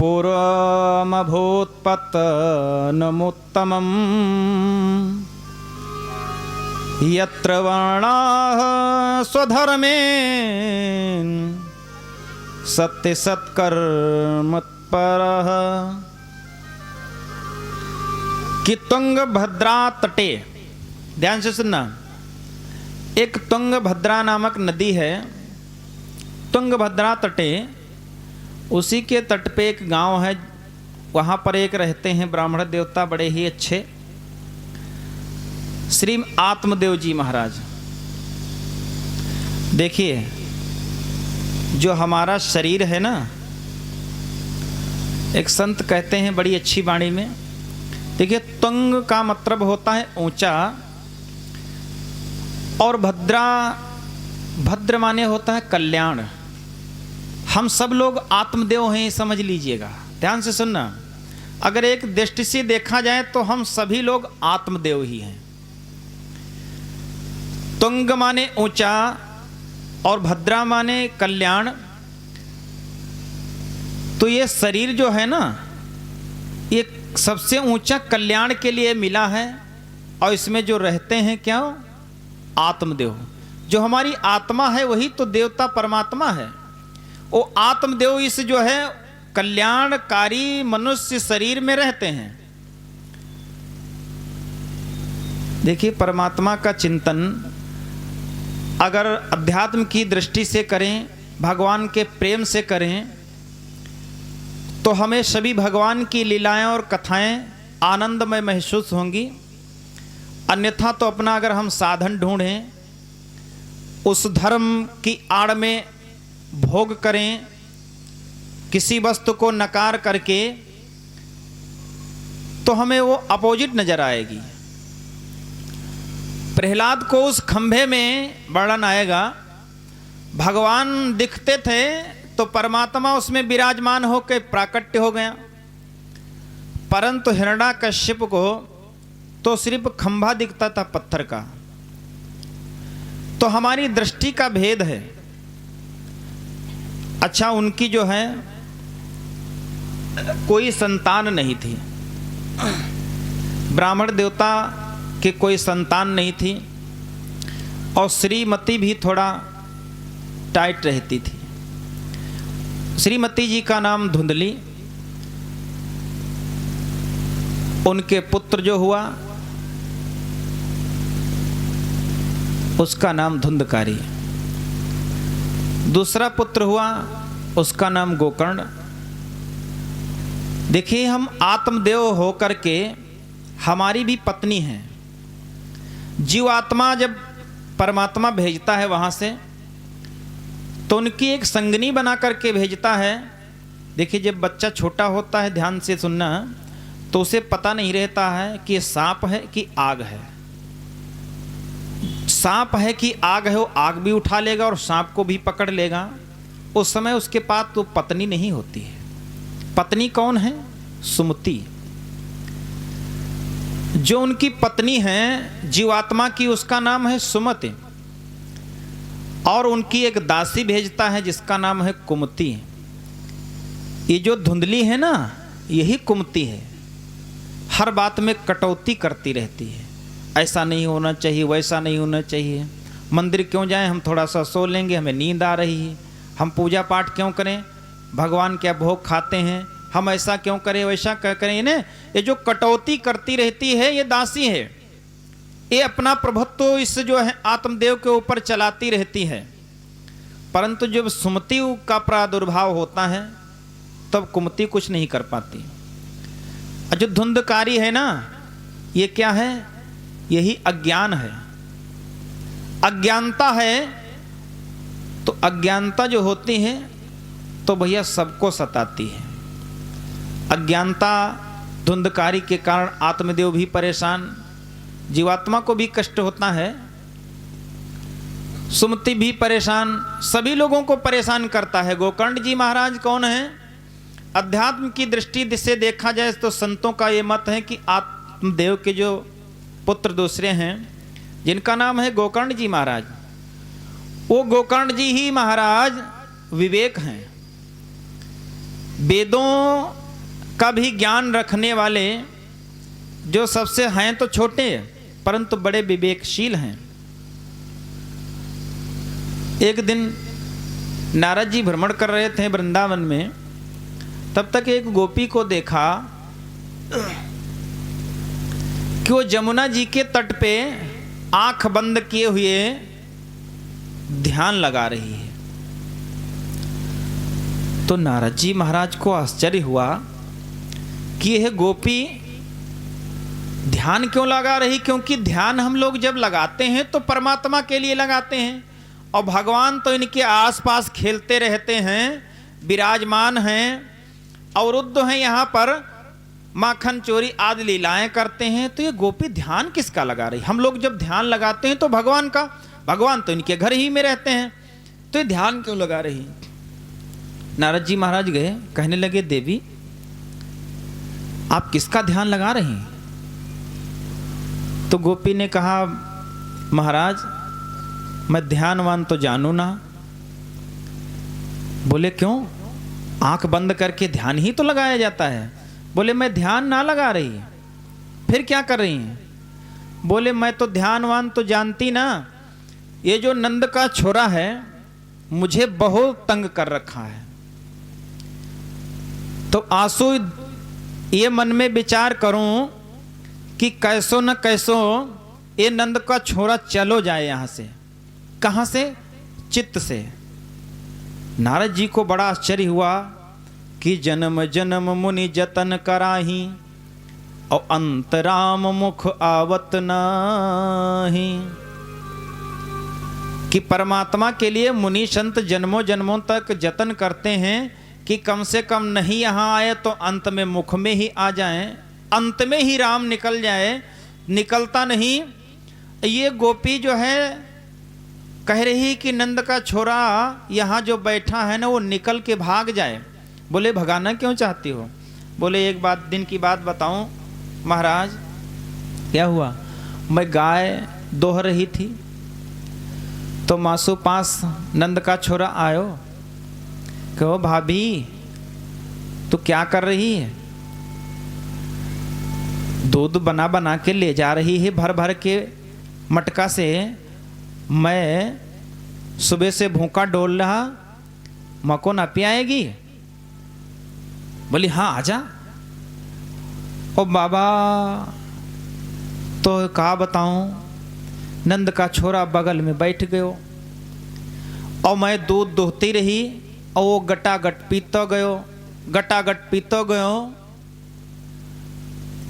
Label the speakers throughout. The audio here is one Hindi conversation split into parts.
Speaker 1: पूर्वमभूत्पतनमुत्तमम् यत्र वर्णाः स्वधर्मे सत्यसत्कर्मत्परः। कि तुंगभद्रा तटे, ध्यान से सुनना, एक तुंगभद्रा नामक नदी है। तुंगभद्रा तटे, उसी के तट पे एक गांव है, वहां पर एक रहते हैं ब्राह्मण देवता बड़े ही अच्छे, श्री आत्मदेव जी महाराज। देखिए जो हमारा शरीर है ना, एक संत कहते हैं बड़ी अच्छी वाणी में, देखिए तुंग का मतलब होता है ऊंचा, और भद्रा, भद्र माने होता है कल्याण। हम सब लोग आत्मदेव हैं, समझ लीजिएगा, ध्यान से सुनना। अगर एक दृष्टि से देखा जाए तो हम सभी लोग आत्मदेव ही हैं। तुंग माने ऊंचा और भद्रा माने कल्याण। तो ये शरीर जो है ना, ये सबसे ऊंचा कल्याण के लिए मिला है, और इसमें जो रहते हैं क्या, आत्मदेव। जो हमारी आत्मा है वही तो देवता परमात्मा है। वो आत्मदेव इस जो है कल्याणकारी मनुष्य शरीर में रहते हैं। देखिए परमात्मा का चिंतन अगर अध्यात्म की दृष्टि से करें, भगवान के प्रेम से करें, तो हमें सभी भगवान की लीलाएं और कथाएं आनंदमय महसूस होंगी। अन्यथा तो अपना अगर हम साधन ढूंढें, उस धर्म की आड़ में भोग करें, किसी वस्तु को नकार करके, तो हमें वो अपोजिट नजर आएगी। प्रहलाद को उस खंभे में वर्णन आएगा, भगवान दिखते थे तो परमात्मा उसमें विराजमान होकर प्राकट्य हो गया, परंतु हिरण्याकश्यप को तो सिर्फ खंभा दिखता था पत्थर का। तो हमारी दृष्टि का भेद है। अच्छा, उनकी जो है कोई संतान नहीं थी, ब्राह्मण देवता कि कोई संतान नहीं थी, और श्रीमती भी थोड़ा टाइट रहती थी। श्रीमती जी का नाम धुंधली, उनके पुत्र जो हुआ उसका नाम धुंधकारी, दूसरा पुत्र हुआ उसका नाम गोकर्ण। देखिए हम आत्मदेव होकर के हमारी भी पत्नी है। जीवात्मा जब परमात्मा भेजता है वहाँ से, तो उनकी एक संगनी बना करके भेजता है। देखिए जब बच्चा छोटा होता है, ध्यान से सुनना, तो उसे पता नहीं रहता है कि ये सांप है कि आग है। सांप है कि आग है, वो आग भी उठा लेगा और सांप को भी पकड़ लेगा। उस समय उसके पास तो पत्नी नहीं होती है। पत्नी कौन है? सुमति। जो उनकी पत्नी है जीवात्मा की, उसका नाम है सुमति, और उनकी एक दासी भेजता है जिसका नाम है कुमति। ये जो धुंधली है ना, यही कुमति है। हर बात में कटौती करती रहती है, ऐसा नहीं होना चाहिए, वैसा नहीं होना चाहिए। मंदिर क्यों जाएं, हम थोड़ा सा सो लेंगे, हमें नींद आ रही है। हम पूजा पाठ क्यों करें, भगवान क्या भोग खाते हैं, हम ऐसा क्यों करें, वैसा क्या करें। इन्हें ये जो कटौती करती रहती है, ये दासी है। ये अपना प्रभुत्व इस जो है आत्मदेव के ऊपर चलाती रहती है। परंतु जब सुमति का प्रादुर्भाव होता है, तब कुमति कुछ नहीं कर पाती। जो धुंधकारी है ना, ये क्या है? यही अज्ञान है। अज्ञानता है, तो अज्ञानता जो होती है तो भैया सबको सताती है। अज्ञानता धुंधकारी के कारण आत्मदेव भी परेशान, जीवात्मा को भी कष्ट होता है, सुमति भी परेशान, सभी लोगों को परेशान करता है। गोकर्ण जी महाराज कौन है? अध्यात्म की दृष्टि से देखा जाए तो संतों का ये मत है कि आत्मदेव के जो पुत्र दूसरे हैं, जिनका नाम है गोकर्ण जी महाराज, वो गोकर्ण जी ही महाराज विवेक हैं। वेदों का भी ज्ञान रखने वाले जो सबसे हैं तो छोटे परंतु बड़े विवेकशील हैं। एक दिन नारद जी भ्रमण कर रहे थे वृंदावन में, तब तक एक गोपी को देखा कि वो जमुना जी के तट पे आंख बंद किए हुए ध्यान लगा रही है। तो नारद जी महाराज को आश्चर्य हुआ कि यह गोपी ध्यान क्यों लगा रही, क्योंकि ध्यान हम लोग जब लगाते हैं तो परमात्मा के लिए लगाते हैं, और भगवान तो इनके आसपास खेलते रहते हैं, विराजमान हैं, अवरुद्ध हैं, यहाँ पर माखन चोरी आदि लीलाएं करते हैं। तो ये गोपी ध्यान किसका लगा रही? हम लोग जब ध्यान लगाते हैं तो भगवान का, भगवान तो इनके घर ही में रहते हैं, तो ये ध्यान क्यों लगा रही? नारद जी महाराज गए, कहने लगे देवी आप किसका ध्यान लगा रही हैं? तो गोपी ने कहा महाराज मैं ध्यानवान तो जानू ना। बोले क्यों? आंख बंद करके ध्यान ही तो लगाया जाता है। बोले मैं ध्यान ना लगा रही, फिर क्या कर रही हैं? बोले मैं तो ध्यानवान तो जानती ना, ये जो नंद का छोरा है मुझे बहुत तंग कर रखा है। तो आंसू ये मन में विचार करूं कि कैसो न कैसो ये नंद का छोरा चलो जाए यहां से। कहां से? चित्त से। नारद जी को बड़ा आश्चर्य हुआ कि जन्म जन्म मुनि जतन कराही और अंतराम मुख आवत नाही। कि परमात्मा के लिए मुनि संत जन्मों जन्मों तक जतन करते हैं कि कम से कम नहीं यहाँ आए तो अंत में मुख में ही आ जाएं, अंत में ही राम निकल जाए, निकलता नहीं। ये गोपी जो है कह रही कि नंद का छोरा यहाँ जो बैठा है ना वो निकल के भाग जाए। बोले भगाना क्यों चाहती हो? बोले एक बात दिन की बात बताऊं महाराज, क्या हुआ? मैं गाय दोह रही थी तो मासू पास नंद का छोरा आयो, कहो भाभी तू क्या कर रही है? दूध बना बना के ले जा रही है भर भर के मटका से, मैं सुबह से भूखा डोल रहा, मको ना पियाएगी? बोली हाँ आजा। ओ बाबा तो कहा बताऊं, नंद का छोरा बगल में बैठ गयो और मैं दूध दोहती रही और वो गटागट पीतो गयो, गटागट पीतो गयो।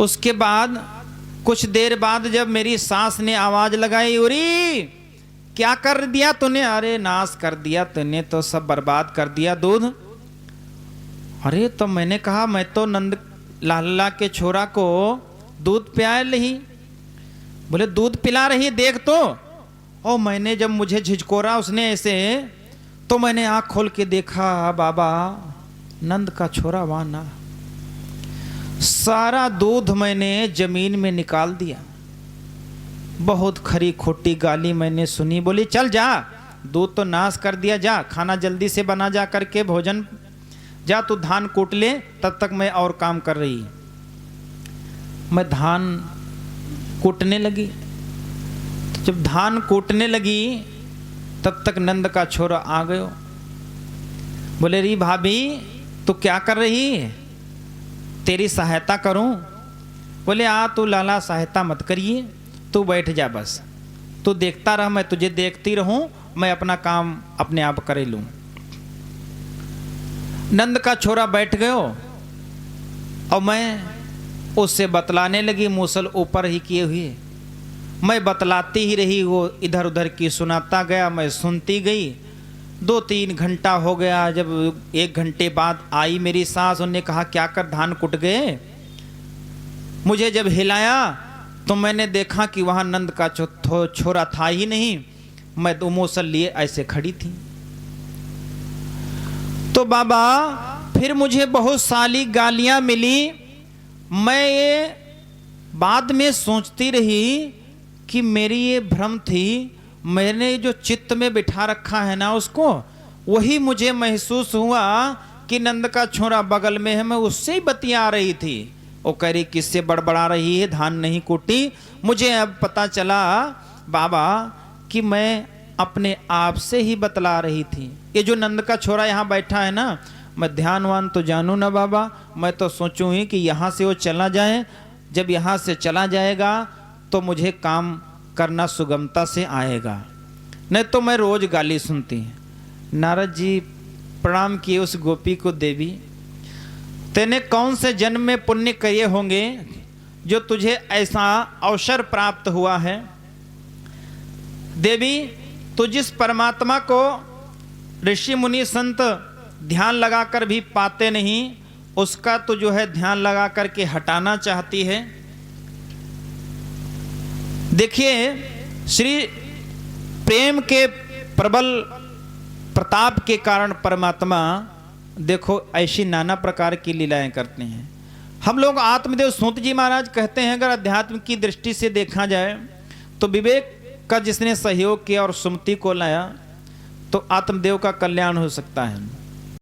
Speaker 1: उसके बाद कुछ देर बाद जब मेरी सास ने आवाज लगाई, उरी क्या कर दिया तूने? अरे नाश कर दिया तूने तो, सब बर्बाद कर दिया दूध। अरे तो मैंने कहा मैं तो नंद लाला के छोरा को दूध पिला रही। बोले दूध पिला रही देख तो। और मैंने जब मुझे झिझकोरा उसने ऐसे, तो मैंने आंख खोल के देखा, बाबा नंद का छोरा वहां ना, सारा दूध मैंने जमीन में निकाल दिया। बहुत खरी खोटी गाली मैंने सुनी। बोली चल जा, दूध तो नाश कर दिया, जा खाना जल्दी से बना, जा करके भोजन, जा तू धान कूट ले, तब तक मैं और काम कर रही। मैं धान कूटने लगी, तो जब धान कूटने लगी तब तक नंद का छोरा आ गयो। बोले री भाभी तू क्या कर रही है? तेरी सहायता करूं? बोले आ तू लाला सहायता मत करिए, तू बैठ जा, बस तू देखता रह, मैं तुझे देखती रहूं, मैं अपना काम अपने आप करे लूं। नंद का छोरा बैठ गयो और मैं उससे बतलाने लगी, मूसल ऊपर ही किए हुए। मैं बतलाती ही रही, वो इधर उधर की सुनाता गया, मैं सुनती गई। 2-3 घंटा हो गया। जब 1 घंटे बाद आई मेरी सास, उन्होंने कहा क्या कर धान कुट गए? मुझे जब हिलाया तो मैंने देखा कि वहां नंद का छोरा था ही नहीं, मैं दो मूसल लिए ऐसे खड़ी थी। तो बाबा फिर मुझे बहुत सारी गालियां मिली। मैं ये बाद में सोचती रही कि मेरी ये भ्रम थी, मैंने जो चित्त में बिठा रखा है ना उसको, वही मुझे महसूस हुआ कि नंद का छोरा बगल में है, मैं उससे ही बतिया रही थी। वो कह रही किससे बड़बड़ा रही है, धान नहीं कूटी। मुझे अब पता चला बाबा कि मैं अपने आप से ही बतला रही थी। ये जो नंद का छोरा यहाँ बैठा है ना, मैं ध्यानवान तो जानू ना बाबा, मैं तो सोचूं ही कि यहाँ से वो चला जाए। जब यहाँ से चला जाएगा तो मुझे काम करना सुगमता से आएगा, नहीं तो मैं रोज गाली सुनती। नारद जी प्रणाम किए उस गोपी को, देवी तेने कौन से जन्म में पुण्य किए होंगे जो तुझे ऐसा अवसर प्राप्त हुआ है। देवी तू जिस परमात्मा को ऋषि मुनि संत ध्यान लगाकर भी पाते नहीं, उसका तो जो है ध्यान लगा करके हटाना चाहती है। देखिए श्री प्रेम के प्रबल प्रताप के कारण परमात्मा देखो ऐसी नाना प्रकार की लीलाएं करते हैं। हम लोग आत्मदेव सूत जी महाराज कहते हैं, अगर अध्यात्म की दृष्टि से देखा जाए तो विवेक का जिसने सहयोग किया और सुमति को लाया तो आत्मदेव का कल्याण हो सकता है।